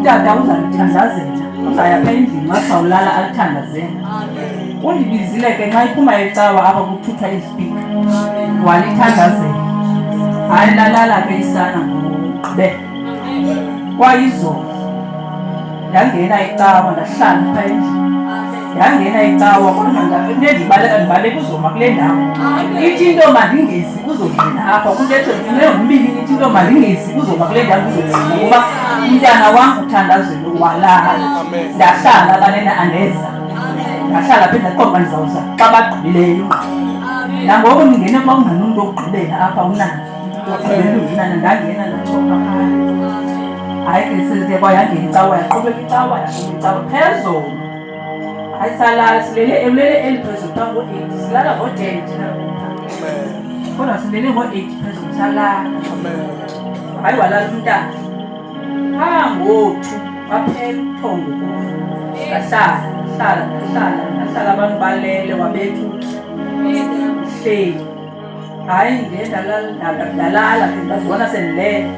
utata uzalithandazela, uzaya apha endlini wasawulala alithandazela. Undibizile ke nxa iphuma ecawa apha kuthuthwa izipika walithandazela. Hayi lalala ke isana ngokugqibela. Kwayizolo yangena icawa ndahlala apha endlini. Yangena icawa kodwa ndibaleka uzoma kule ndawo. Ithi into mandingezi kuzogcina apha kuntetho ngumbili ithi into mandingezi kuzoma kule ndawo kuzogcina kuba umntana wam uthandazelo walala. Ndahlala banena andeza. Ndahlala phe ndaqoqa ndizawuza xa bagqibileyo. Nangoku ndingene xa unganomntu okugqibela apha unana. Unana ndangena ndacoka phaya. Hayi ke seze kwayangena icawa yaqhubeka icawa phezulu. Hayi salala silele eli phezulu phaa ngo-8 silala ngo-10 thina kodwa silele ngo-8 phezulu salala. Hayi walala umntana phaa ngo-2 waphela ubuthongo kuyo. Ndahlala abantu balele wabetha hleli. Hayi ndiye ndalala ke ndazibona sendilele.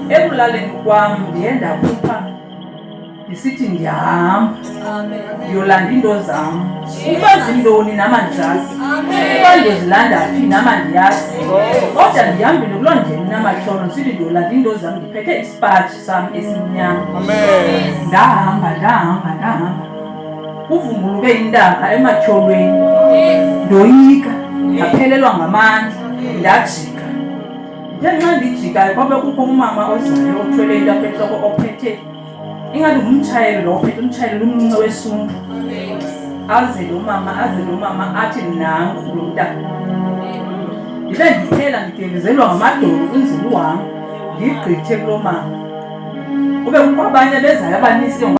Ekulaleni kwam ndiye ndakhupha ndisithi ndiyahamba ndiyolanda into zam. Uba zintoni nama ndizazi, uba ndiyozilanda phi nama ndiyazi. Kodwa ndihambile kuloo ndlela inamatyholo ndisithi ndiyolanda into zam ndiphethe isipaji sam esimnyama. Ndahamba kuvumbuluke intaka ematyholweni. Ndoyika ndaphelelwa ngamandla ndajika. Ngenxa ndijikayo kwabe kukho umama ozayo othwele into apha entloko ophethe ingathi ngumtshayeli lo ophethe umtshayeli umncinci wesundu. Aze lo mama athi nangu lo mntana. Ndibe ndiphela ndigegezelwa ngamadolo kunzulu wam ndigqithe kulo mama. Kube kukho abanye bezayo abaninzi.